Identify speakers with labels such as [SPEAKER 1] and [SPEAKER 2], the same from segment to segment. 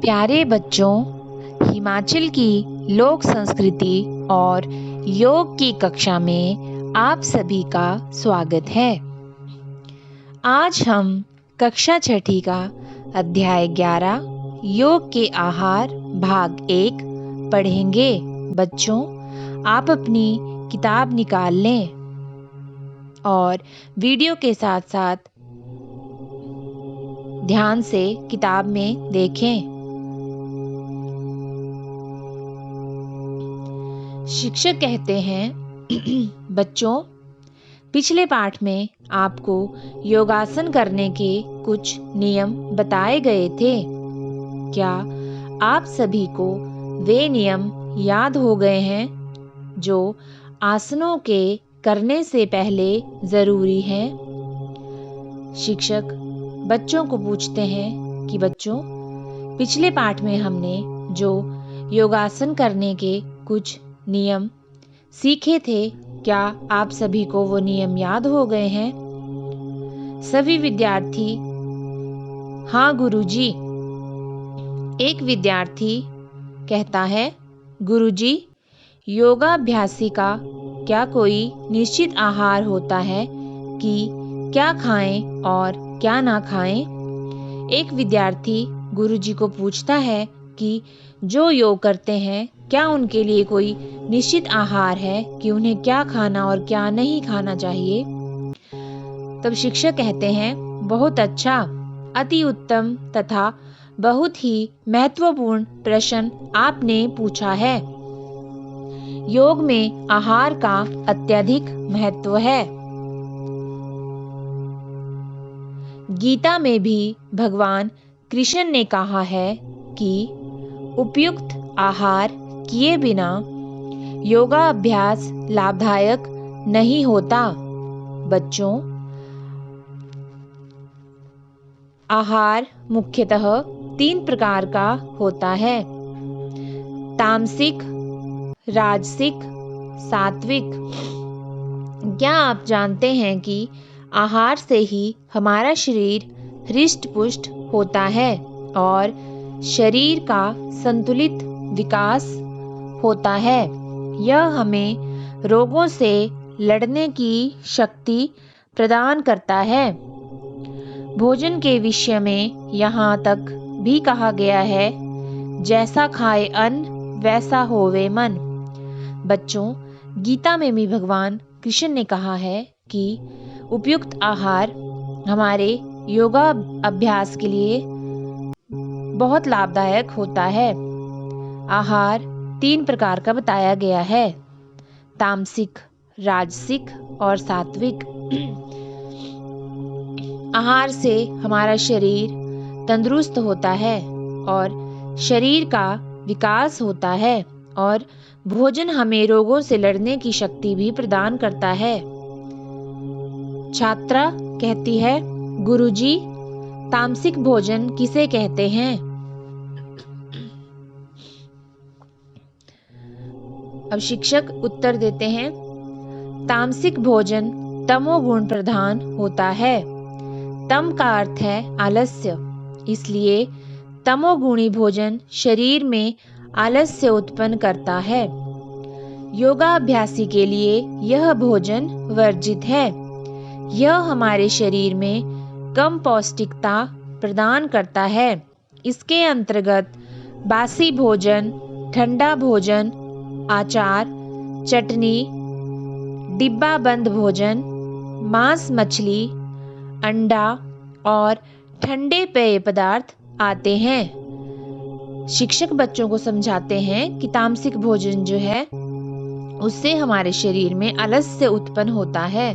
[SPEAKER 1] प्यारे बच्चों, हिमाचल की लोक संस्कृति और योग की कक्षा में आप सभी का स्वागत है। आज हम कक्षा छठी का अध्याय 11 योग के आहार भाग 1 पढ़ेंगे। बच्चों, आप अपनी किताब निकाल लें और वीडियो के साथ साथ ध्यान से किताब में देखें। शिक्षक कहते हैं बच्चों, पिछले पाठ में आपको योगासन करने के कुछ नियम बताए गए थे। क्या आप सभी को वे नियम याद हो गए हैं जो आसनों के करने से पहले जरूरी हैं? शिक्षक बच्चों को पूछते हैं कि बच्चों, पिछले पाठ में हमने जो योगासन करने के कुछ नियम सीखे थे, क्या आप सभी को वो नियम याद हो गए हैं? सभी विद्यार्थी हाँ गुरुजी। एक विद्यार्थी कहता है, गुरुजी, योगाभ्यासी का क्या कोई निश्चित आहार होता है कि क्या खाएं और क्या ना खाएं? एक विद्यार्थी गुरुजी को पूछता है कि जो योग करते हैं क्या उनके लिए कोई निश्चित आहार है कि उन्हें क्या खाना और क्या नहीं खाना चाहिए? तब शिक्षक कहते हैं, बहुत अच्छा, अति उत्तम तथा बहुत ही महत्वपूर्ण प्रश्न आपने पूछा है। योग में आहार का अत्यधिक महत्व है। गीता में भी भगवान कृष्ण ने कहा है कि उपयुक्त आहार किए बिना योगाभ्यास लाभदायक नहीं होता। बच्चों, आहार मुख्यतः 3 प्रकार का होता है: तामसिक, राजसिक, सात्विक। क्या आप जानते हैं कि आहार से ही हमारा शरीर हृष्ट-पुष्ट होता है और शरीर का संतुलित विकास होता है? यह हमें रोगों से लड़ने की शक्ति प्रदान करता है। भोजन के विषय में यहाँ तक भी कहा गया है, जैसा खाए अन्न वैसा होवे मन। बच्चों, गीता में भी भगवान कृष्ण ने कहा है कि उपयुक्त आहार हमारे योगा अभ्यास के लिए बहुत लाभदायक होता है। आहार 3 प्रकार का बताया गया है: तामसिक, राजसिक और सात्विक। आहार से हमारा शरीर तंदुरुस्त होता है और शरीर का विकास होता है और भोजन हमें रोगों से लड़ने की शक्ति भी प्रदान करता है। छात्रा कहती है, गुरुजी, तामसिक भोजन किसे कहते हैं? अब शिक्षक उत्तर देते हैं, तामसिक भोजन तमोगुण प्रधान होता है। तम का अर्थ है आलस्य, इसलिए तमोगुणी भोजन शरीर में आलस्य उत्पन्न करता है। योगाभ्यासी के लिए यह भोजन वर्जित है। यह हमारे शरीर में कम पौष्टिकता प्रदान करता है। इसके अंतर्गत बासी भोजन, ठंडा भोजन, अचार, चटनी, डिब्बा बंद भोजन, मांस, मछली, अंडा और ठंडे पेय पदार्थ आते हैं। शिक्षक बच्चों को समझाते हैं कि तामसिक भोजन जो है उससे हमारे शरीर में आलस्य उत्पन्न होता है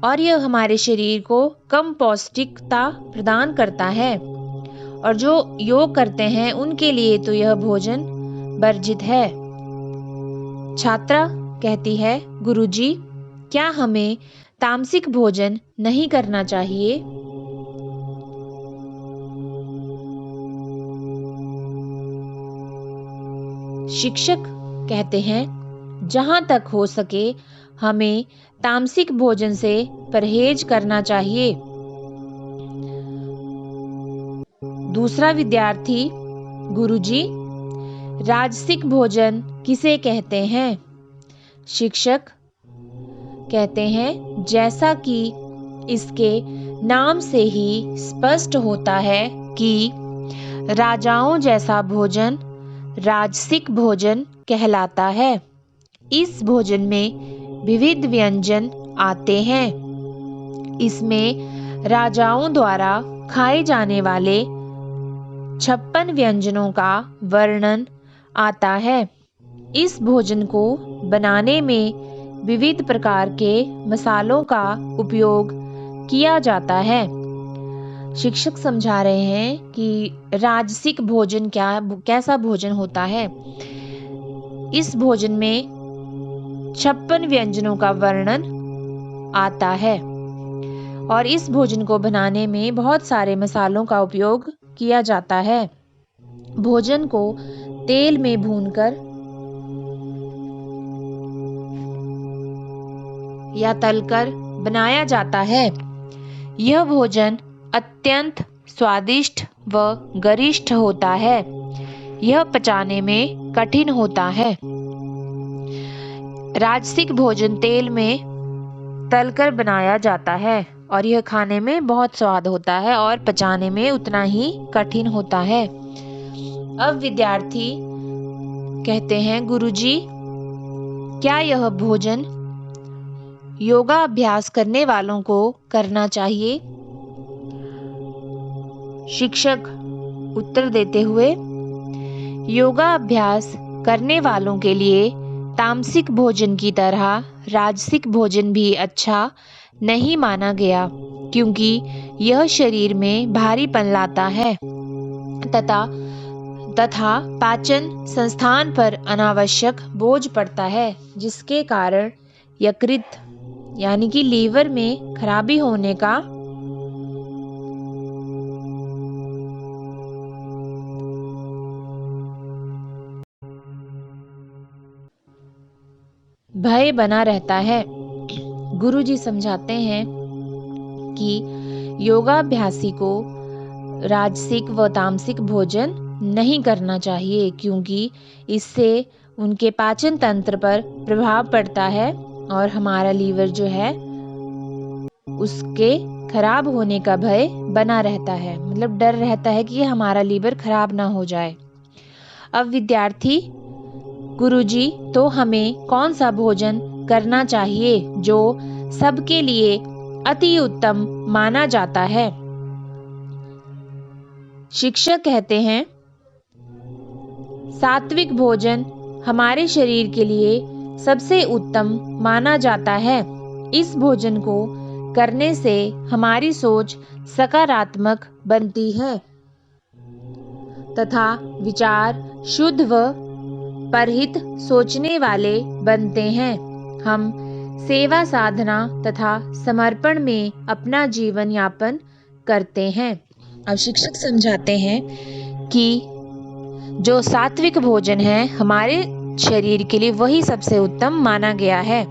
[SPEAKER 1] और यह हमारे शरीर को कम पौष्टिकता प्रदान करता है, और जो योग करते हैं उनके लिए तो यह भोजन वर्जित है। छात्रा कहती है, गुरुजी, क्या हमें तामसिक भोजन नहीं करना चाहिए? शिक्षक कहते हैं, जहां तक हो सके हमें तामसिक भोजन से परहेज करना चाहिए। दूसरा विद्यार्थी, गुरुजी, राजसिक भोजन किसे कहते हैं? शिक्षक कहते हैं, जैसा कि इसके नाम से ही स्पष्ट होता है कि राजाओं जैसा भोजन राजसिक भोजन कहलाता है। इस भोजन में विविध व्यंजन आते हैं। इसमें राजाओं द्वारा खाए जाने वाले 56 व्यंजनों का वर्णन आता है। इस भोजन को बनाने में विविध प्रकार के मसालों का उपयोग किया जाता है। शिक्षक समझा रहे हैं कि राजसिक भोजन कैसा भोजन होता है। इस भोजन में 56 व्यंजनों का वर्णन आता है और इस भोजन को बनाने में बहुत सारे मसालों का उपयोग किया जाता है। भोजन को तेल में भूनकर या तलकर बनाया जाता है। यह भोजन अत्यंत स्वादिष्ट व गरिष्ठ होता है। यह पचाने में कठिन होता है। राजसिक भोजन तेल में तलकर बनाया जाता है और यह खाने में बहुत स्वाद होता है और पचाने में उतना ही कठिन होता है। अब विद्यार्थी कहते हैं, गुरुजी, क्या यह भोजन योगा अभ्यास करने वालों को करना चाहिए? शिक्षक उत्तर देते हुए, योगा अभ्यास करने वालों के लिए तामसिक भोजन की तरह राजसिक भोजन भी अच्छा नहीं माना गया, क्योंकि यह शरीर में भारीपन लाता है तथा पाचन संस्थान पर अनावश्यक बोझ पड़ता है, जिसके कारण यकृत यानी कि लीवर में खराबी होने का भय बना रहता है। गुरुजी समझाते हैं कि योगाभ्यासी को राजसिक व तामसिक भोजन नहीं करना चाहिए, क्योंकि इससे उनके पाचन तंत्र पर प्रभाव पड़ता है और हमारा लीवर जो है उसके खराब होने का भय बना रहता है। मतलब डर रहता है कि हमारा लीवर खराब ना हो जाए। अब विद्यार्थी, गुरुजी, तो हमें कौन सा भोजन करना चाहिए जो सबके लिए अति उत्तम माना जाता है? शिक्षक कहते हैं, सात्विक भोजन हमारे शरीर के लिए सबसे उत्तम माना जाता है। इस भोजन को करने से हमारी सोच सकारात्मक बनती है तथा विचार शुद्ध व परहित सोचने वाले बनते हैं। हम सेवा साधना तथा समर्पण में अपना जीवन यापन करते हैं। अब शिक्षक समझाते हैं कि जो सात्विक भोजन है हमारे शरीर के लिए वही सबसे उत्तम माना गया है,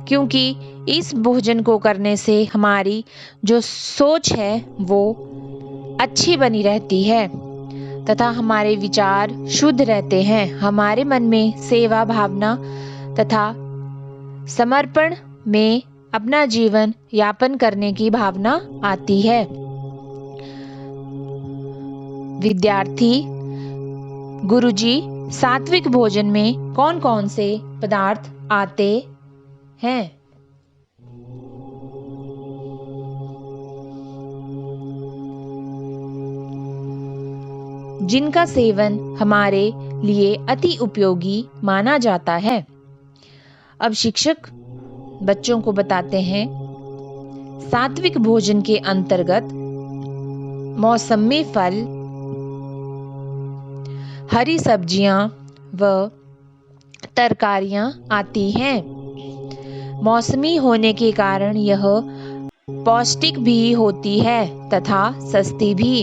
[SPEAKER 1] क्योंकि इस भोजन को करने से हमारी जो सोच है वो अच्छी बनी रहती है तथा हमारे विचार शुद्ध रहते हैं। हमारे मन में सेवा भावना तथा समर्पण में अपना जीवन यापन करने की भावना आती है। विद्यार्थी, गुरुजी, सात्विक भोजन में कौन कौन से पदार्थ आते हैं? जिनका सेवन हमारे लिए अति उपयोगी माना जाता है। अब शिक्षक बच्चों को बताते हैं, सात्विक भोजन के अंतर्गत मौसमी फल, हरी सब्जियां व तरकारियां आती हैं। मौसमी होने के कारण यह पौष्टिक भी होती है तथा सस्ती भी।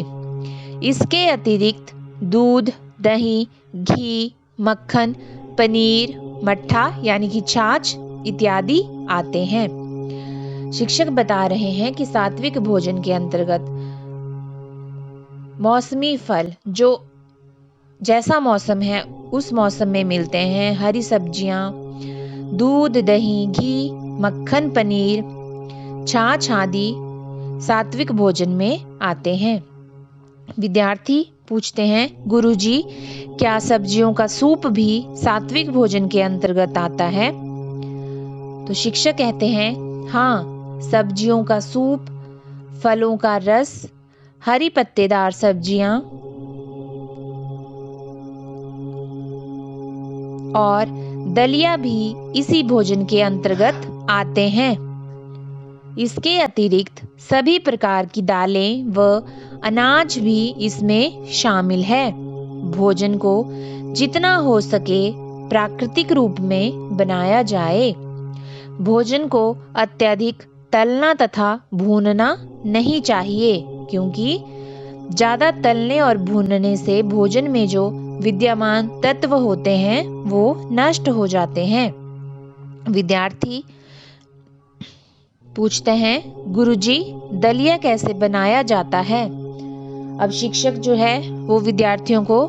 [SPEAKER 1] इसके अतिरिक्त दूध, दही, घी, मक्खन, पनीर, मट्ठा यानी कि छाछ इत्यादि आते हैं। शिक्षक बता रहे हैं कि सात्विक भोजन के अंतर्गत मौसमी फल जो जैसा मौसम है उस मौसम में मिलते हैं, हरी सब्जियां, दूध, दही, घी, मक्खन, पनीर, छाछ आदि सात्विक भोजन में आते हैं। विद्यार्थी पूछते हैं, गुरुजी क्या सब्जियों का सूप भी सात्विक भोजन के अंतर्गत आता है? तो शिक्षक कहते हैं, हाँ, सब्जियों का सूप, फलों का रस, हरी पत्तेदार सब्जियां और दलिया भी इसी भोजन के अंतर्गत आते हैं। इसके अतिरिक्त सभी प्रकार की दालें व अनाज भी इसमें शामिल है। भोजन को जितना हो सके प्राकृतिक रूप में बनाया जाए। भोजन को अत्यधिक तलना तथा भूनना नहीं चाहिए, क्योंकि ज़्यादा तलने और भूनने से भोजन में जो विद्यमान तत्व होते हैं वो नष्ट हो जाते हैं। विद्यार्थी पूछते हैं, गुरुजी दलिया कैसे बनाया जाता है? अब शिक्षक जो है वो विद्यार्थियों को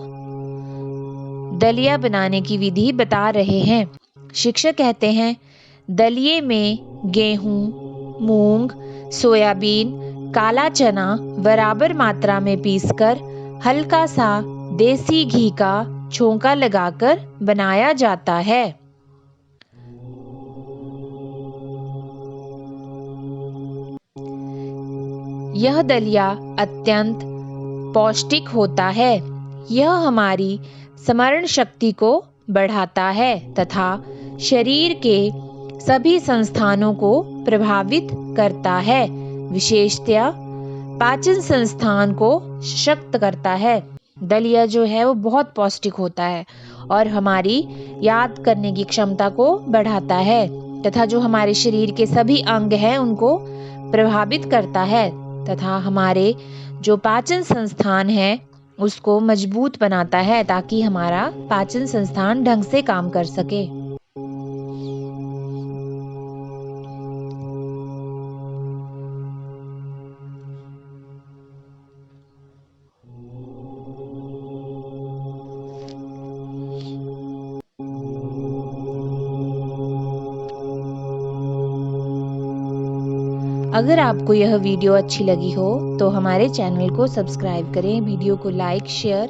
[SPEAKER 1] दलिया बनाने की विधि बता रहे हैं। शिक्षक कहते हैं, दलिये में गेहूं, मूंग, सोयाबीन, काला चना बराबर मात्रा में पीसकर हल्का सा देसी घी का छोंका लगाकर बनाया जाता है। यह दलिया अत्यंत पौष्टिक होता है। यह हमारी स्मरण शक्ति को बढ़ाता है तथा शरीर के सभी संस्थानों को प्रभावित करता है। विशेषतया पाचन संस्थान को सशक्त करता है। दलिया जो है वो बहुत पौष्टिक होता है और हमारी याद करने की क्षमता को बढ़ाता है तथा जो हमारे शरीर के सभी अंग हैं उनको प्रभावित करता है तथा हमारे जो पाचन संस्थान है उसको मजबूत बनाता है ताकि हमारा पाचन संस्थान ढंग से काम कर सके। अगर आपको यह वीडियो अच्छी लगी हो तो हमारे चैनल को सब्सक्राइब करें, वीडियो को लाइक शेयर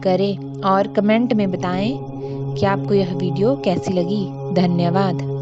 [SPEAKER 1] करें और कमेंट में बताएं कि आपको यह वीडियो कैसी लगी। धन्यवाद।